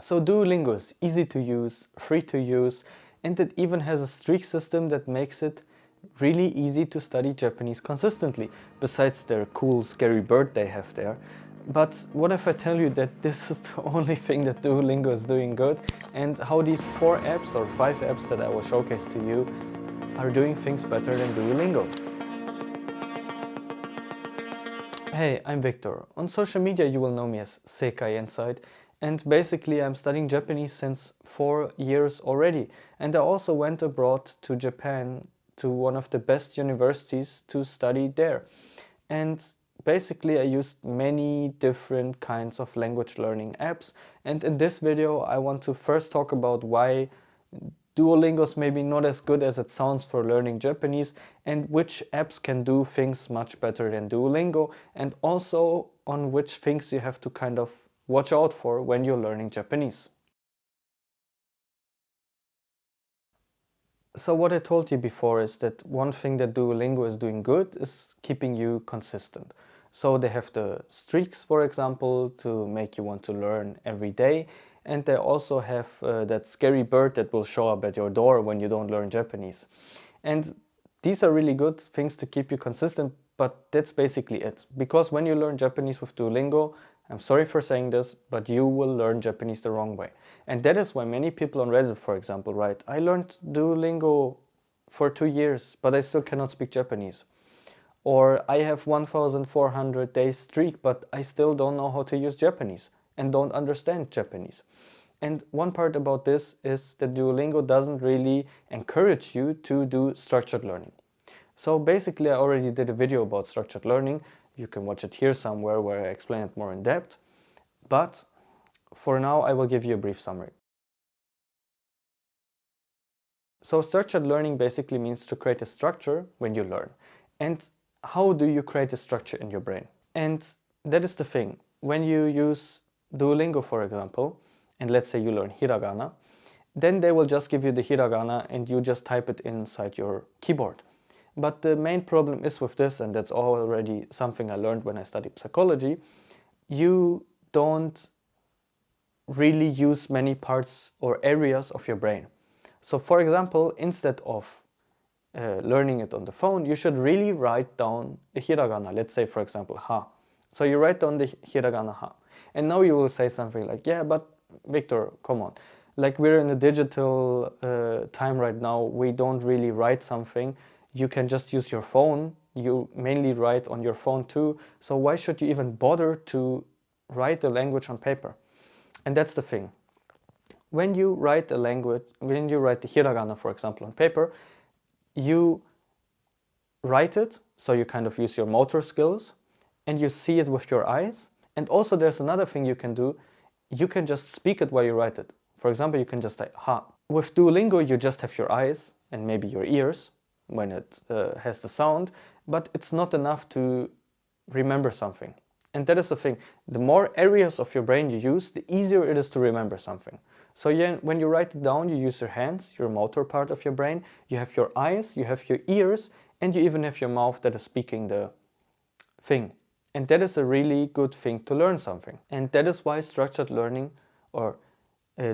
So Duolingo is easy to use, free to use, and it even has a streak system that makes it really easy to study Japanese consistently, besides their cool scary bird they have there. But what if I tell you that this is the only thing that Duolingo is doing good, and how these 4 apps or 5 apps that I will showcase to you are doing things better than Duolingo? Hey, I'm Victor. On social media you will know me as Sekai Inside, and basically I'm studying Japanese since 4 years already, and I also went abroad to Japan to one of the best universities to study there. And basically I used many different kinds of language learning apps, and in this video I want to first talk about why Duolingo is maybe not as good as it sounds for learning Japanese, and which apps can do things much better than Duolingo, and also on which things you have to kind of watch out for when you're learning Japanese. So what I told you before is that one thing that Duolingo is doing good is keeping you consistent. So they have the streaks, for example, to make you want to learn every day. And they also have that scary bird that will show up at your door when you don't learn Japanese. And these are really good things to keep you consistent, but that's basically it. Because when you learn Japanese with Duolingo, I'm sorry for saying this, but you will learn Japanese the wrong way. And that is why many people on Reddit, for example, write, I learned Duolingo for 2 years, but I still cannot speak Japanese. Or I have 1,400 days streak, but I still don't know how to use Japanese and don't understand Japanese. And one part about this is that Duolingo doesn't really encourage you to do structured learning. So basically I already did a video about structured learning. You can watch it here somewhere where I explain it more in depth. But for now I will give you a brief summary. So structured learning basically means to create a structure when you learn. And how do you create a structure in your brain? And that is the thing. When you use Duolingo, for example, and let's say you learn hiragana, then they will just give you the hiragana and you just type it inside your keyboard. But the main problem is with this, and that's already something I learned when I studied psychology, you don't really use many parts or areas of your brain. So for example, instead of learning it on the phone, you should really write down a hiragana. Let's say, for example, ha. So you write down the hiragana ha. And now you will say something like, yeah, but Victor, come on. Like we're in a digital time right now, we don't really write something. You can just use your phone. You mainly write on your phone too. So why should you even bother to write the language on paper? And that's the thing. When you write a language, when you write the hiragana, for example, on paper, you write it, so you kind of use your motor skills, and you see it with your eyes. And also there's another thing you can do. You can just speak it while you write it. For example, you can just say ha. With Duolingo, you just have your eyes and maybe your ears when it has the sound, but it's not enough to remember something. And that is the thing. The more areas of your brain you use, the easier it is to remember something. So when you write it down, you use your hands, your motor part of your brain, you have your eyes, you have your ears, and you even have your mouth that is speaking the thing. And that is a really good thing to learn something. And that is why structured learning or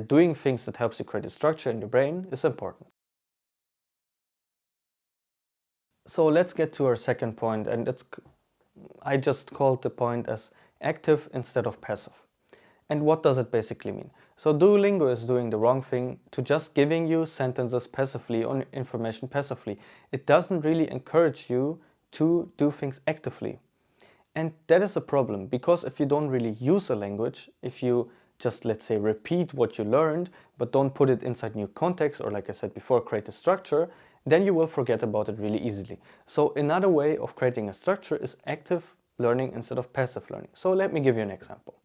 doing things that helps you create a structure in your brain is important. So let's get to our second point, and I just called the point as active instead of passive. And what does it basically mean? So Duolingo is doing the wrong thing to just giving you sentences passively or information passively. It doesn't really encourage you to do things actively. And that is a problem, because if you don't really use a language, if you just, let's say, repeat what you learned, but don't put it inside new context, or like I said before, create a structure, then you will forget about it really easily. So another way of creating a structure is active learning instead of passive learning. So let me give you an example.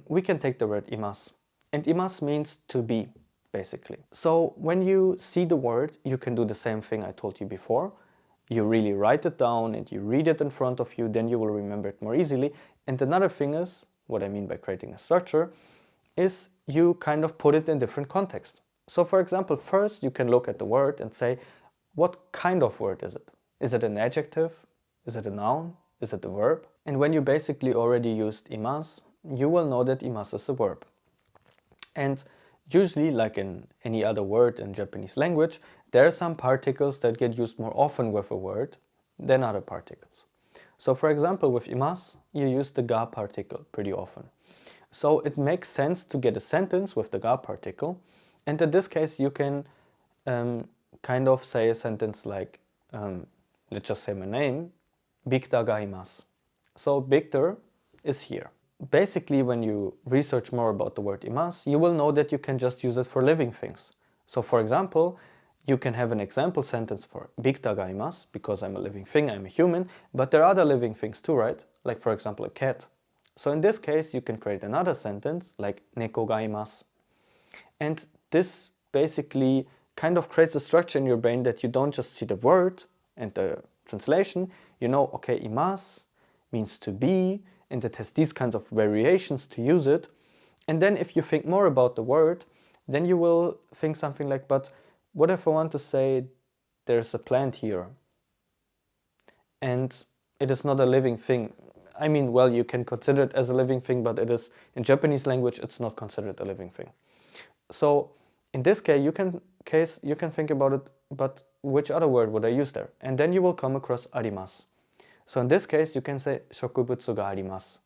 We can take the word imasu. And imasu means to be, basically. So when you see the word, you can do the same thing I told you before. You really write it down and you read it in front of you, then you will remember it more easily. And another thing is, what I mean by creating a structure, is you kind of put it in different context. So for example, first you can look at the word and say, what kind of word is it? Is it an adjective? Is it a noun? Is it a verb? And when you basically already used imasu, you will know that imasu is a verb. And usually, like in any other word in Japanese language, there are some particles that get used more often with a word than other particles. So for example, with imasu, you use the ga particle pretty often. So it makes sense to get a sentence with the ga particle. And in this case, you can kind of say a sentence like, let's just say my name, Victor ga imasu. So Victor is here. Basically, when you research more about the word imasu, you will know that you can just use it for living things. So for example, you can have an example sentence for Victor ga imasu, because I'm a living thing, I'm a human, but there are other living things too, right? Like for example, a cat. So in this case, you can create another sentence like Neko ga imasu. And this basically kind of creates a structure in your brain that you don't just see the word and the translation, you know, okay, imasu means to be, and it has these kinds of variations to use it. And then if you think more about the word, then you will think something like, but what if I want to say there's a plant here and it is not a living thing? I mean, well, you can consider it as a living thing, but it is, in Japanese language, it's not considered a living thing. So in this case, you can think about it, but which other word would I use there? And then you will come across arimasu. So in this case, you can say shokubutsu ga arimasu.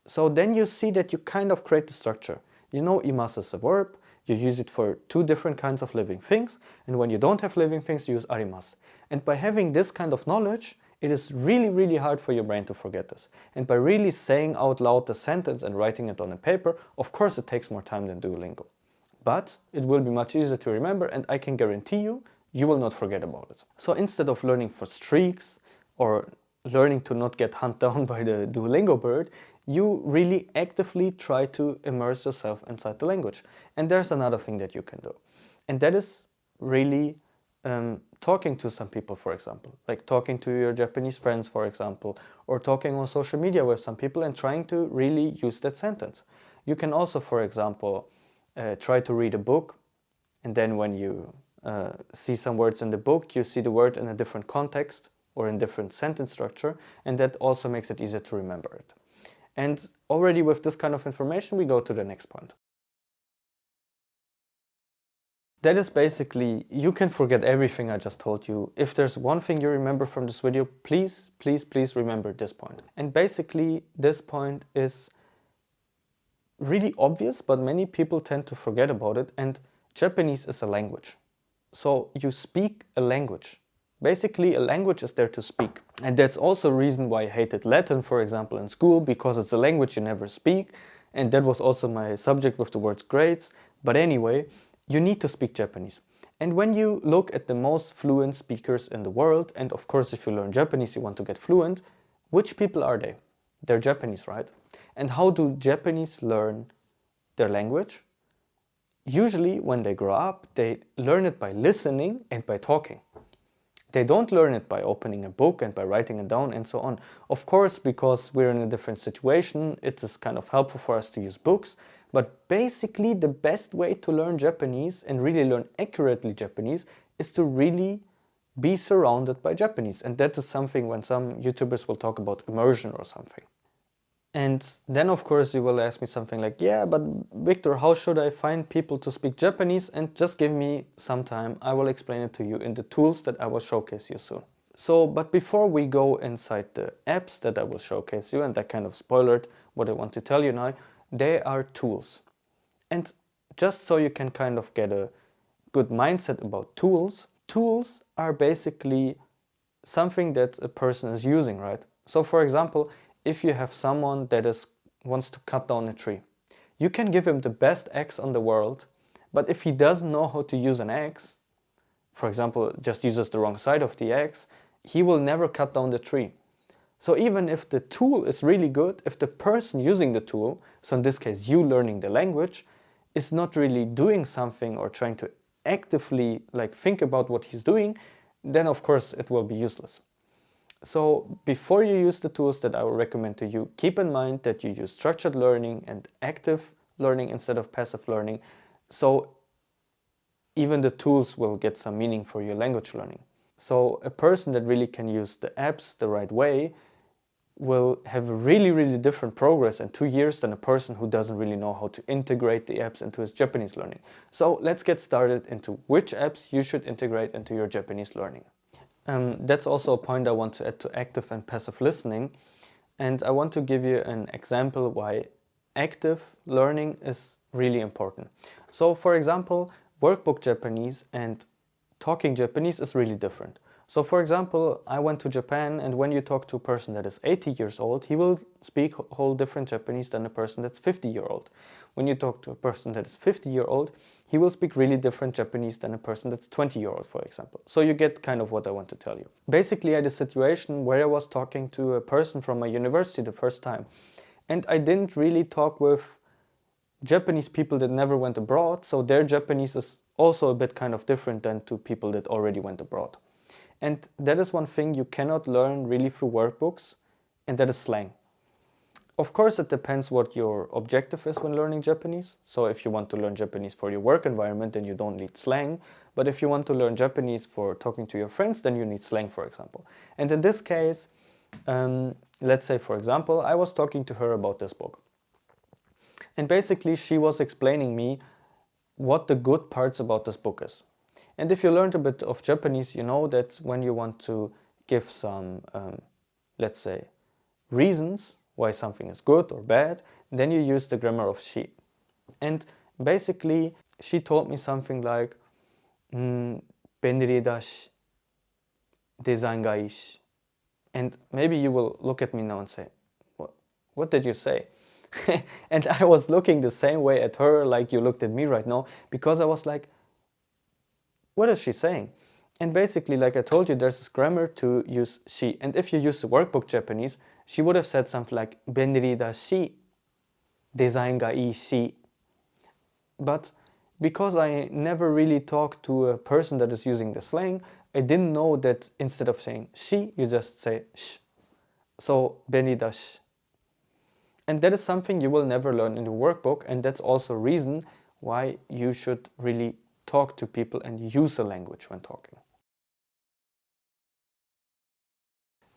So then you see that you kind of create the structure. You know, imasu is a verb, you use it for two different kinds of living things, and when you don't have living things, you use arimasu. And by having this kind of knowledge, it is really, really hard for your brain to forget this. And by really saying out loud the sentence and writing it on a paper, of course it takes more time than Duolingo. But it will be much easier to remember, and I can guarantee you, you will not forget about it. So instead of learning for streaks or learning to not get hunted down by the Duolingo bird, you really actively try to immerse yourself inside the language. And there's another thing that you can do. And that is really talking to some people, for example, like talking to your Japanese friends, for example, or talking on social media with some people and trying to really use that sentence. You can also, for example, try to read a book, and then when you see some words in the book, you see the word in a different context or in different sentence structure, and that also makes it easier to remember it. And already with this kind of information, we go to the next point. That is basically, you can forget everything I just told you. If there's one thing you remember from this video, please, please, please remember this point. And basically, this point is really obvious, but many people tend to forget about it. And Japanese is a language. So you speak a language. Basically, a language is there to speak. And that's also a reason why I hated Latin, for example, in school, because it's a language you never speak. And that was also my subject with the words grades. But anyway, you need to speak Japanese. And when you look at the most fluent speakers in the world, and of course, if you learn Japanese, you want to get fluent, which people are they? They're Japanese, right? And how do Japanese learn their language? Usually, when they grow up, they learn it by listening and by talking. They don't learn it by opening a book and by writing it down and so on. Of course, because we're in a different situation, it is kind of helpful for us to use books. But basically, the best way to learn Japanese and really learn accurately Japanese is to really be surrounded by Japanese. And that is something when some YouTubers will talk about immersion or something. And then, of course, you will ask me something like, yeah, but Victor, how should I find people to speak Japanese? And just give me some time. I will explain it to you in the tools that I will showcase you soon. So, but before we go inside the apps that I will showcase you, and I kind of spoiled what I want to tell you now, they are tools. And just so you can kind of get a good mindset about tools, tools are basically something that a person is using, right? So for example, if you have someone that wants to cut down a tree, you can give him the best axe on the world, but if he doesn't know how to use an axe, for example, just uses the wrong side of the axe, he will never cut down the tree. So even if the tool is really good, if the person using the tool, so in this case you learning the language, is not really doing something or trying to actively think about what he's doing, then of course it will be useless. So before you use the tools that I will recommend to you, keep in mind that you use structured learning and active learning instead of passive learning. So even the tools will get some meaning for your language learning. So a person that really can use the apps the right way will have a really different progress in 2 years than a person who doesn't really know how to integrate the apps into his Japanese learning. So let's get started into which apps you should integrate into your Japanese learning. That's also a point I want to add to active and passive listening. And I want to give you an example why active learning is really important. So for example, workbook Japanese and talking Japanese is really different. So for example, I went to Japan, and when you talk to a person that is 80 years old, he will speak whole different Japanese than a person that's 50-year-old. When you talk to a person that is 50-year-old, he will speak really different Japanese than a person that's 20-year-old, for example. So you get kind of what I want to tell you. Basically, I had a situation where I was talking to a person from my university the first time, and I didn't really talk with Japanese people that never went abroad, so their Japanese is also a bit kind of different than to people that already went abroad. And that is one thing you cannot learn really through workbooks, and that is slang. Of course, it depends what your objective is when learning Japanese. So if you want to learn Japanese for your work environment, then you don't need slang. But if you want to learn Japanese for talking to your friends, then you need slang, for example. And in this case, let's say, for example, I was talking to her about this book. And basically, she was explaining me what the good parts about this book is. And if you learned a bit of Japanese, you know that when you want to give some, let's say, reasons why something is good or bad, then you use the grammar of she. And basically, she told me something like, benri dashi, design ga ishi. And maybe you will look at me now and say, what did you say? And I was looking the same way at her like you looked at me right now, because I was like, what is she saying? And basically, like I told you, there's this grammar to use she. And if you use the workbook Japanese, she would have said something like benri da shi, design ga ii shi. But because I never really talked to a person that is using the slang, I didn't know that instead of saying she, you just say sh. So benri da shi. And that is something you will never learn in the workbook, and that's also a reason why you should really talk to people and use a language when talking.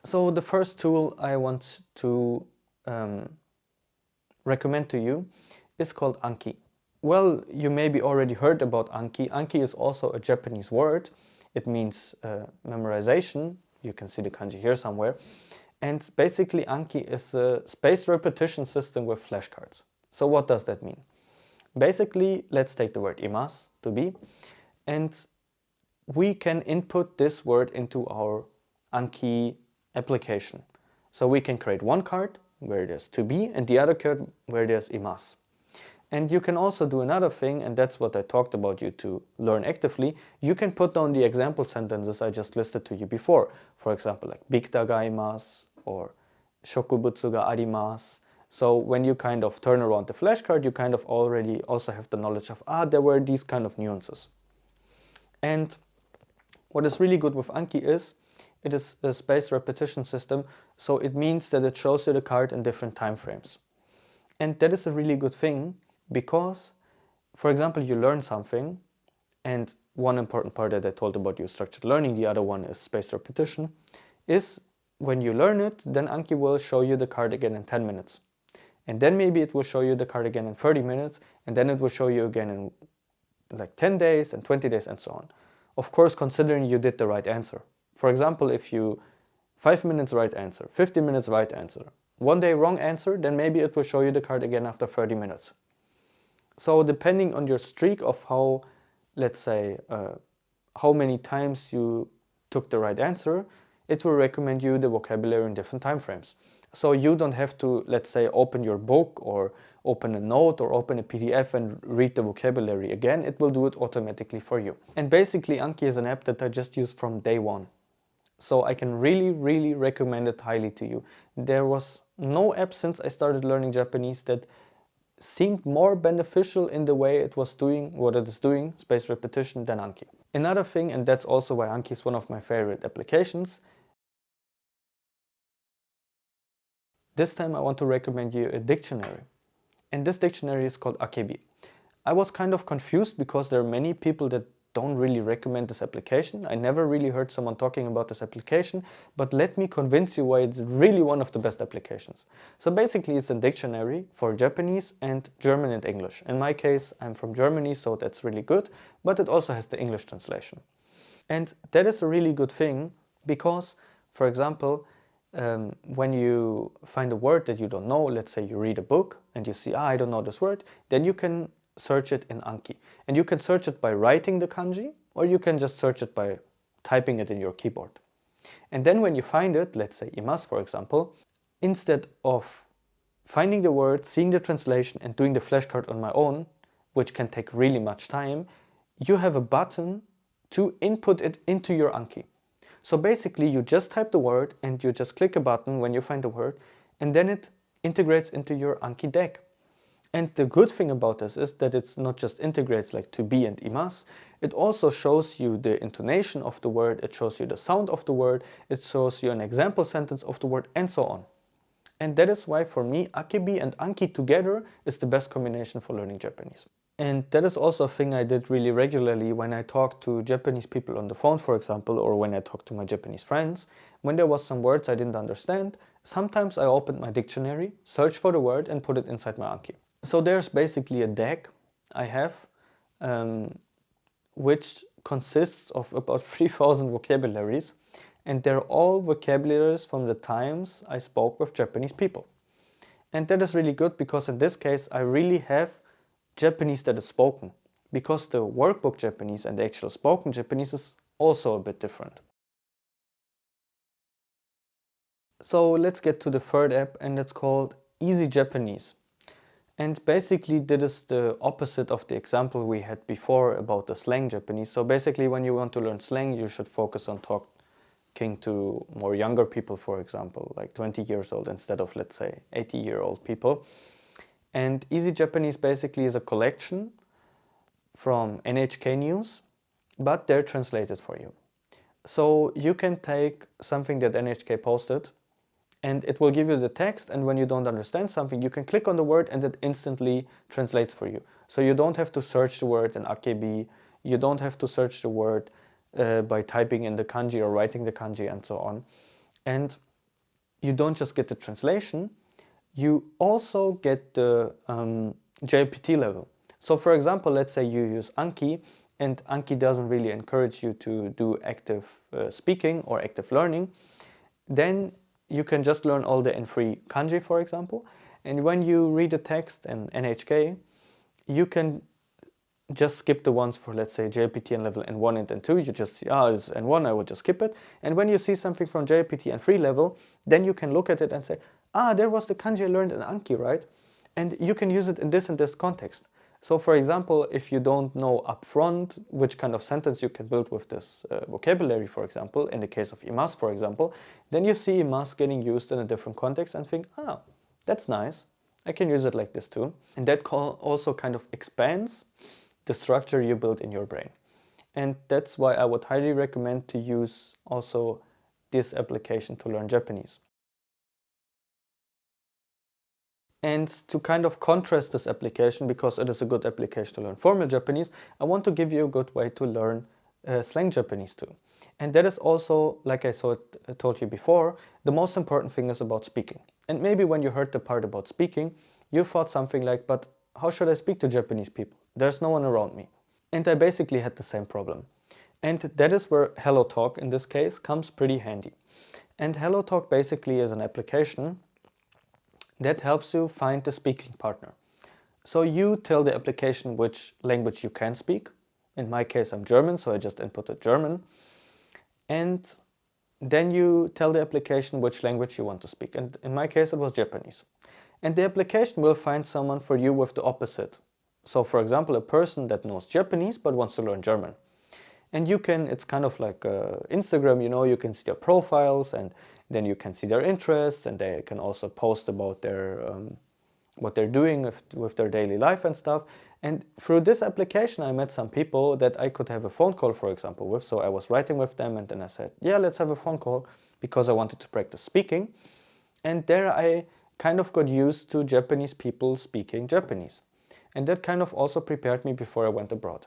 So the first tool I want to recommend to you is called Anki. Well, you maybe already heard about Anki. Anki is also a Japanese word. It means memorization. You can see the kanji here somewhere. And basically Anki is a spaced repetition system with flashcards. So what does that mean? Basically, let's take the word imasu, to be, and we can input this word into our Anki application. So we can create one card where there's to be and the other card where there's imasu. And you can also do another thing, and that's what I talked about you to learn actively. You can put down the example sentences I just listed to you before. For example, like bikita ga imasu or shokubutsu ga arimasu. So when you kind of turn around the flashcard, you kind of already also have the knowledge of, there were these kind of nuances. And what is really good with Anki is, it is a spaced repetition system, so it means that it shows you the card in different time frames. And that is a really good thing, because, for example, you learn something, and one important part that I told about you, structured learning, the other one is spaced repetition, is when you learn it, then Anki will show you the card again in 10 minutes. And then maybe it will show you the card again in 30 minutes, and then it will show you again in like 10 days and 20 days and so on. Of course, considering you did the right answer. For example, if you 5 minutes right answer, 15 minutes right answer, 1 day wrong answer, then maybe it will show you the card again after 30 minutes. So depending on your streak of how, let's say, how many times you took the right answer, it will recommend you the vocabulary in different time frames. So you don't have to, let's say, open your book or open a note or open a PDF and read the vocabulary again. It will do it automatically for you. And basically Anki is an app that I just used from day one. So I can really recommend it highly to you. There was no app since I started learning Japanese that seemed more beneficial in the way it was doing what it is doing, spaced repetition, than Anki. Another thing, and that's also why Anki is one of my favorite applications, this time I want to recommend you a dictionary. And this dictionary is called Akebi. I was kind of confused because there are many people that don't really recommend this application. I never really heard someone talking about this application, but let me convince you why it's really one of the best applications. So basically it's a dictionary for Japanese and German and English. In my case, I'm from Germany, so that's really good, but it also has the English translation. And that is a really good thing because, for example, when you find a word that you don't know, let's say you read a book and you see, I don't know this word, then you can search it in Anki. And you can search it by writing the kanji, or you can just search it by typing it in your keyboard. And then when you find it, let's say imas, for example, instead of finding the word, seeing the translation and doing the flashcard on my own, which can take really much time, you have a button to input it into your Anki. So basically you just type the word and you just click a button when you find the word, and then it integrates into your Anki deck. And the good thing about this is that it's not just integrates like to be and imas, it also shows you the intonation of the word, it shows you the sound of the word, it shows you an example sentence of the word, and so on. And that is why for me Akebi and Anki together is the best combination for learning Japanese. And that is also a thing I did really regularly when I talked to Japanese people on the phone, for example, or when I talked to my Japanese friends. When there was some words I didn't understand, sometimes I opened my dictionary, searched for the word and put it inside my Anki. So there's basically a deck I have, which consists of about 3,000 vocabularies, and they're all vocabularies from the times I spoke with Japanese people. And that is really good because in this case I really have Japanese that is spoken, because the workbook Japanese and the actual spoken Japanese is also a bit different. So let's get to the third app, and it's called Easy Japanese. And basically that is the opposite of the example we had before about the slang Japanese. So basically when you want to learn slang, you should focus on talking to more younger people, for example, like 20 years old instead of, let's say, 80-year-old people. And Easy Japanese basically is a collection from NHK News, but they're translated for you. So you can take something that NHK posted and it will give you the text, and when you don't understand something, you can click on the word and it instantly translates for you. So you don't have to search the word in Akebi, you don't have to search the word by typing in the kanji or writing the kanji and so on. And you don't just get the translation, you also get the JPT level. So for example, let's say you use Anki, and Anki doesn't really encourage you to do active speaking or active learning, then you can just learn all the N3 kanji, for example. And when you read a text in NHK, you can just skip the ones for, let's say, JPT and level N1 and N2. You just see, it's N1, I would just skip it. And when you see something from JPT N3 level, then you can look at it and say, there was the kanji I learned in Anki, right? And you can use it in this and this context. So for example, if you don't know upfront which kind of sentence you can build with this vocabulary, for example, in the case of imas, for example, then you see imas getting used in a different context and think, that's nice. I can use it like this too. And that also kind of expands the structure you build in your brain. And that's why I would highly recommend to use also this application to learn Japanese. And to kind of contrast this application, because it is a good application to learn formal Japanese, I want to give you a good way to learn slang Japanese too. And that is also, like I told you before, the most important thing is about speaking. And maybe when you heard the part about speaking, you thought something like, but how should I speak to Japanese people? There's no one around me. And I basically had the same problem. And that is where HelloTalk, in this case, comes pretty handy. And HelloTalk basically is an application that helps you find the speaking partner. So you tell the application which language you can speak. In my case, I'm German, so I just inputted German. And then you tell the application which language you want to speak. And in my case, it was Japanese. And the application will find someone for you with the opposite. So for example, a person that knows Japanese but wants to learn German. And you can, it's kind of like Instagram, you can see their profiles, and then you can see their interests, and they can also post about their what they're doing with their daily life and stuff. And through this application, I met some people that I could have a phone call, for example, with. So I was writing with them, and then I said, yeah, let's have a phone call, because I wanted to practice speaking. And there I kind of got used to Japanese people speaking Japanese. And that kind of also prepared me before I went abroad.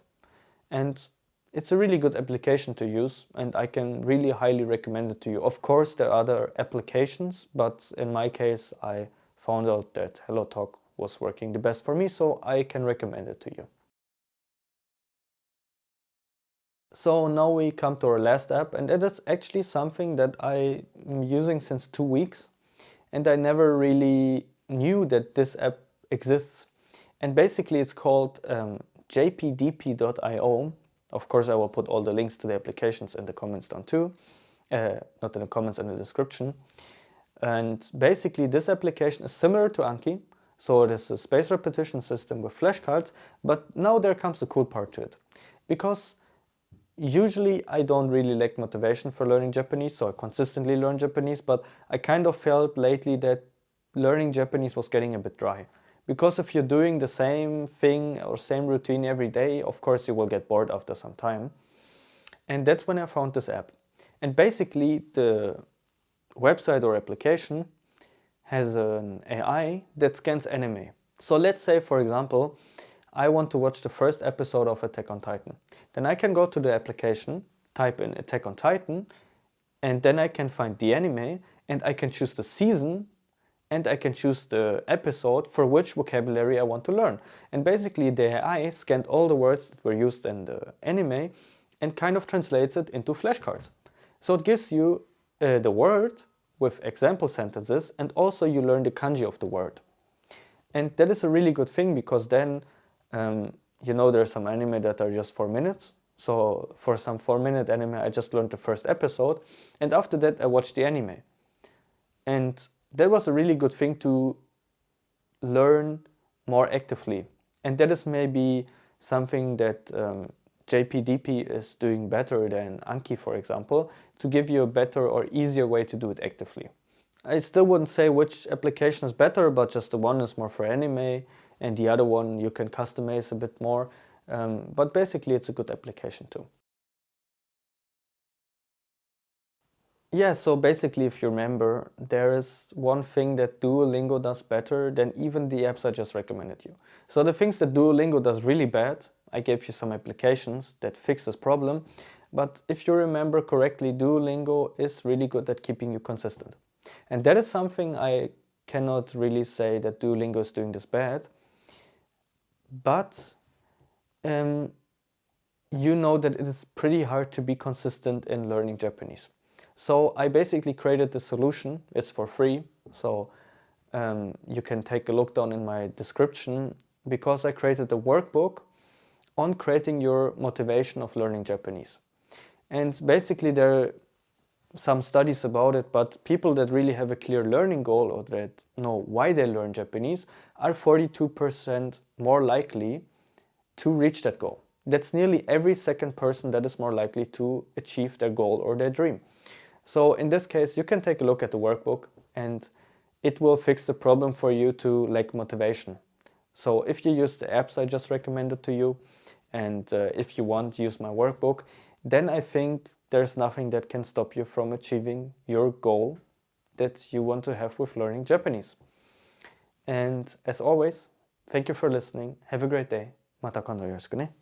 And it's a really good application to use, and I can really highly recommend it to you. Of course, there are other applications, but in my case, I found out that HelloTalk was working the best for me, so I can recommend it to you. So now we come to our last app, and it is actually something that I am using since 2 weeks, and I never really knew that this app exists. And basically it's called jpdp.io. Of course, I will put all the links to the applications in the comments down too. Not in the comments, in the description. And basically this application is similar to Anki. So it is a spaced repetition system with flashcards, but now there comes the cool part to it. Because usually I don't really lack motivation for learning Japanese, so I consistently learn Japanese, but I kind of felt lately that learning Japanese was getting a bit dry. Because if you're doing the same thing or same routine every day, of course you will get bored after some time. And that's when I found this app. And basically the website or application has an AI that scans anime. So let's say, for example, I want to watch the first episode of Attack on Titan. Then I can go to the application, type in Attack on Titan, and then I can find the anime, and I can choose the season, and I can choose the episode for which vocabulary I want to learn. And basically the AI scanned all the words that were used in the anime and kind of translates it into flashcards. So it gives you the word with example sentences, and also you learn the kanji of the word. And that is a really good thing, because then you know, there are some anime that are just 4 minutes. So for some 4-minute anime, I just learned the first episode, and after that I watched the anime. And that was a really good thing to learn more actively. And that is maybe something that JPDP is doing better than Anki, for example, to give you a better or easier way to do it actively. I still wouldn't say which application is better, but just the one is more for anime, and the other one you can customize a bit more. But basically it's a good application too. Yeah, so basically, if you remember, there is one thing that Duolingo does better than even the apps I just recommended you. So the things that Duolingo does really bad, I gave you some applications that fix this problem. But if you remember correctly, Duolingo is really good at keeping you consistent. And that is something I cannot really say that Duolingo is doing this bad. But you know that it is pretty hard to be consistent in learning Japanese. So I basically created the solution. It's for free, so you can take a look down in my description, because I created a workbook on creating your motivation of learning Japanese. And basically there are some studies about it, but people that really have a clear learning goal, or that know why they learn Japanese, are 42% more likely to reach that goal. That's nearly every second person that is more likely to achieve their goal or their dream. So in this case, you can take a look at the workbook, and it will fix the problem for you to lack motivation. So if you use the apps I just recommended to you, and if you want to use my workbook, then I think there's nothing that can stop you from achieving your goal that you want to have with learning Japanese. And as always, thank you for listening. Have a great day. また今度よろしくね。